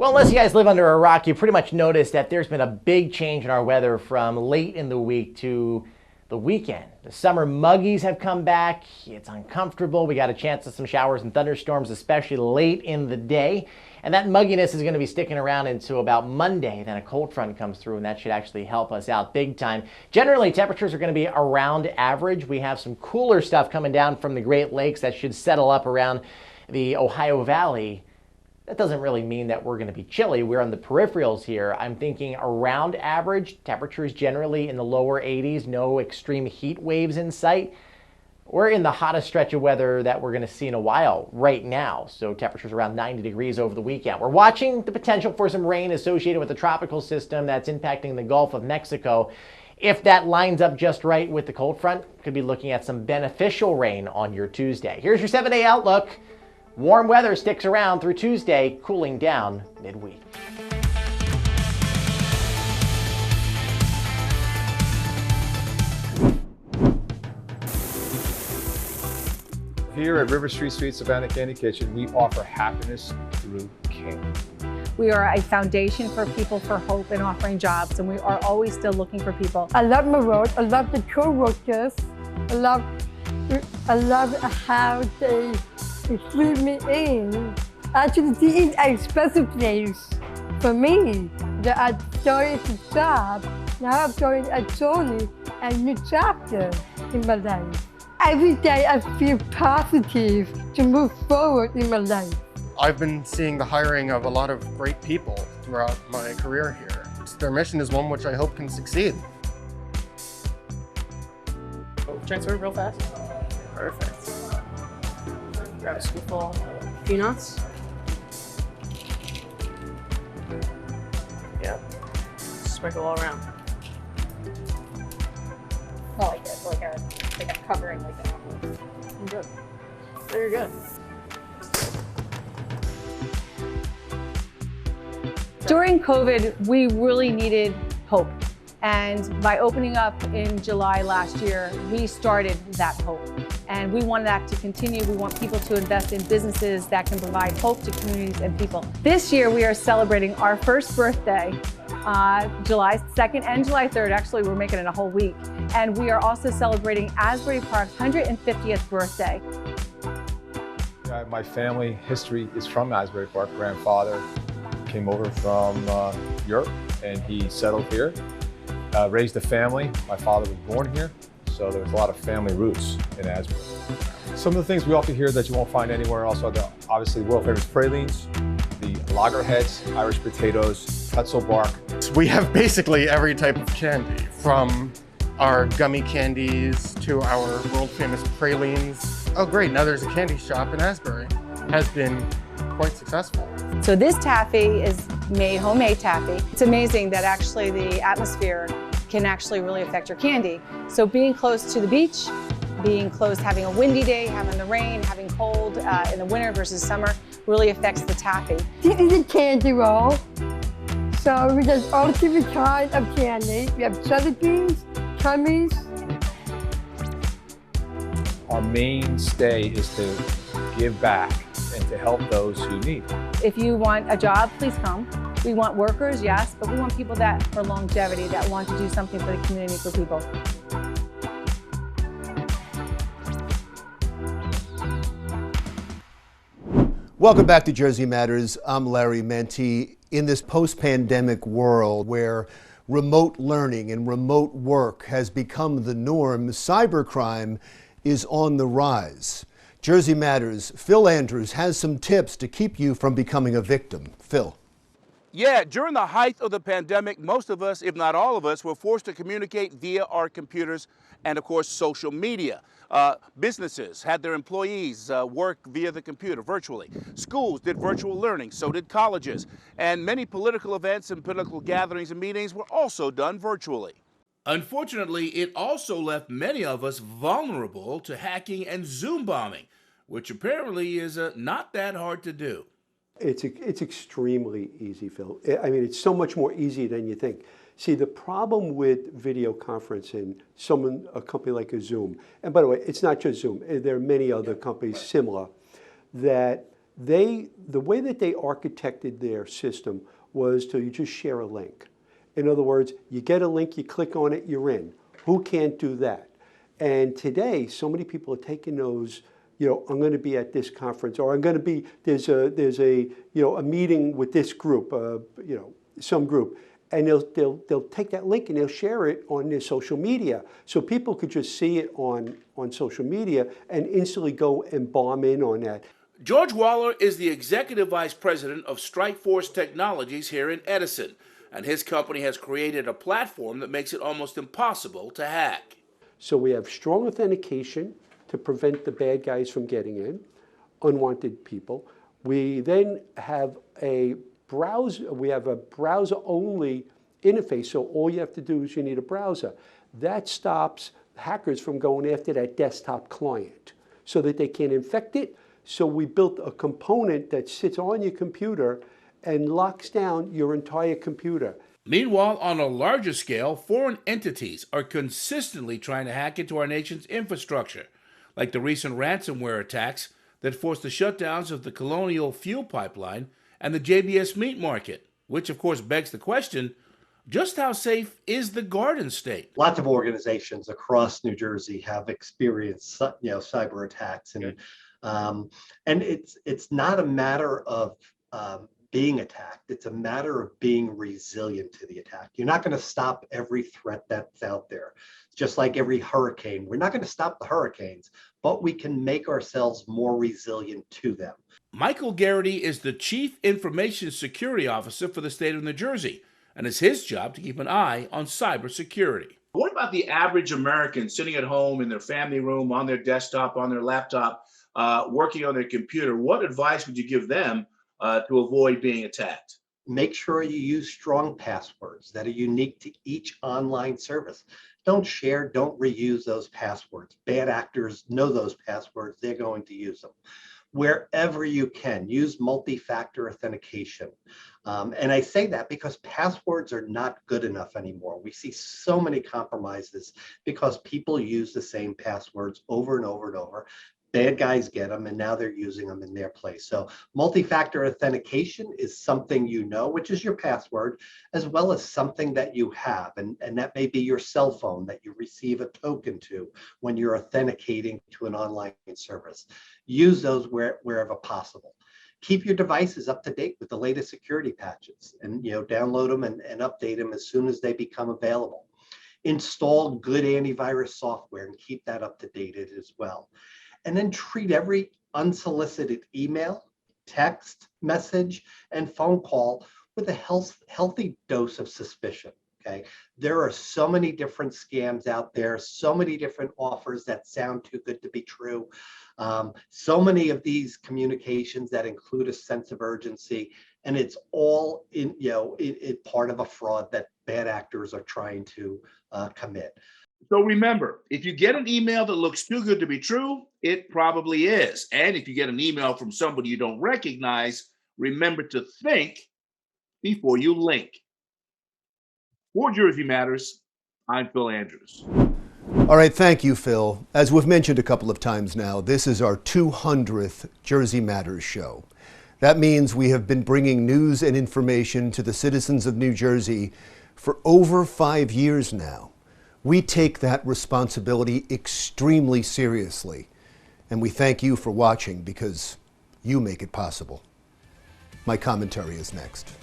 Well, unless you guys live under a rock, you pretty much noticed that there's been a big change in our weather from late in the week to the weekend. The summer muggies have come back. It's uncomfortable. We got a chance of some showers and thunderstorms, especially late in the day. And that mugginess is going to be sticking around into about Monday. Then a cold front comes through, and that should actually help us out big time. Generally, temperatures are going to be around average. We have some cooler stuff coming down from the Great Lakes that should settle up around the Ohio Valley. That doesn't really mean that we're going to be chilly. We're on the peripherals here. I'm thinking around average. Temperatures generally in the lower 80s. No extreme heat waves in sight. We're in the hottest stretch of weather that we're going to see in a while right now. So temperatures around 90 degrees over the weekend. We're watching the potential for some rain associated with the tropical system that's impacting the Gulf of Mexico. If that lines up just right with the cold front, could be looking at some beneficial rain on your Tuesday. Here's your 7-day outlook. Warm weather sticks around through Tuesday, cooling down midweek. Here at River Street Sweet Savannah Candy Kitchen, we offer happiness through candy. We are a foundation for people for hope and offering jobs, and we are always still looking for people. I love my work. I love the co-workers. I love how they include me in. Actually, this is a special place for me that I started to job. Now I'm going to join a new chapter in my life. Every day I feel positive to move forward in my life. I've been seeing the hiring of a lot of great people throughout my career here. Their mission is one which I hope can succeed. Transfer real fast. Perfect. Grab a scoopful of peanuts. Yeah. Sprinkle all around. I like it, like a covering like that. I'm good. Very good. During COVID, we really needed hope. And by opening up in July last year, we started that hope. And we want that to continue. We want people to invest in businesses that can provide hope to communities and people. This year, we are celebrating our first birthday, July 2nd and July 3rd. Actually, we're making it a whole week. And we are also celebrating Asbury Park's 150th birthday. My family history is from Asbury Park. Grandfather came over from Europe and he settled here. Raised a family. My father was born here, so there was a lot of family roots in Asbury. Some of the things we offer here that you won't find anywhere else are the obviously world famous pralines, the loggerheads, Irish potatoes, pretzel bark. We have basically every type of candy, from our gummy candies to our world famous pralines. Oh great, now there's a candy shop in Asbury. Has been quite successful. So this taffy is made homemade taffy. It's amazing that actually the atmosphere can actually really affect your candy. So being close to the beach, being close, having a windy day, having the rain, having cold in the winter versus summer really affects the taffy. This is a candy roll. So we have all different kinds of candy. We have jelly beans, gummies. Our mainstay is to give back and to help those who need. If you want a job, please come. We want workers, yes, but we want people that for longevity, that want to do something for the community, for people. Welcome back to Jersey Matters. I'm Larry Mendte. In this post-pandemic world where remote learning and remote work has become the norm, cybercrime is on the rise. Jersey Matters, Phil Andrews has some tips to keep you from becoming a victim. Phil. Yeah, during the height of the pandemic, most of us, if not all of us, were forced to communicate via our computers and, of course, social media. Businesses had their employees work via the computer virtually. Schools did virtual learning, so did colleges. And many political events and political gatherings and meetings were also done virtually. Unfortunately, it also left many of us vulnerable to hacking and Zoom bombing, which apparently is not that hard to do. It's extremely easy, Phil. I mean, it's so much more easy than you think. See, the problem with video conferencing, a company like a Zoom, and by the way, it's not just Zoom, there are many other companies similar, that The way that they architected their system was to just share a link. In other words, you get a link, you click on it, you're in. Who can't do that? And today, so many people are taking those, I'm going to be at this conference, or I'm going to be, there's a meeting with this group, some group. And they'll take that link and they'll share it on their social media. So people could just see it on social media and instantly go and bomb in on that. George Waller is the Executive Vice President of Strikeforce Technologies here in Edison, and his company has created a platform that makes it almost impossible to hack. So we have strong authentication to prevent the bad guys from getting in, unwanted people. We then have a browser-only interface, so all you have to do is you need a browser. That stops hackers from going after that desktop client so that they can't infect it. So we built a component that sits on your computer and locks down your entire computer. Meanwhile, on a larger scale, foreign entities are consistently trying to hack into our nation's infrastructure, like the recent ransomware attacks that forced the shutdowns of the Colonial Fuel Pipeline and the JBS meat market, which of course begs the question, just how safe is the Garden State? Lots of organizations across New Jersey have experienced, cyber attacks, and it's not a matter of being attacked. It's a matter of being resilient to the attack. You're not going to stop every threat that's out there. Just like every hurricane, we're not going to stop the hurricanes, but we can make ourselves more resilient to them. Michael Garrity is the Chief Information Security Officer for the state of New Jersey, and it's his job to keep an eye on cybersecurity. What about the average American sitting at home in their family room, on their desktop, on their laptop, working on their computer? What advice would you give them to avoid being attacked? Make sure you use strong passwords that are unique to each online service. Don't share, don't reuse those passwords. Bad actors know those passwords, they're going to use them. Wherever you can, use multi-factor authentication. And I say that because passwords are not good enough anymore. We see so many compromises because people use the same passwords over and over and over. Bad guys get them, and now they're using them in their place. So multi-factor authentication is something which is your password, as well as something that you have. And that may be your cell phone that you receive a token to when you're authenticating to an online service. Use those wherever possible. Keep your devices up to date with the latest security patches, and download them and update them as soon as they become available. Install good antivirus software and keep that up to date as well. And then treat every unsolicited email, text, message, and phone call with a healthy dose of suspicion. Okay, there are so many different scams out there, so many different offers that sound too good to be true. So many of these communications that include a sense of urgency, and it's all in part of a fraud that bad actors are trying to commit. So remember, if you get an email that looks too good to be true, it probably is. And if you get an email from somebody you don't recognize, remember to think before you link. For Jersey Matters, I'm Phil Andrews. All right, thank you, Phil. As we've mentioned a couple of times now, this is our 200th Jersey Matters show. That means we have been bringing news and information to the citizens of New Jersey for over 5 years now. We take that responsibility extremely seriously, and we thank you for watching because you make it possible. My commentary is next.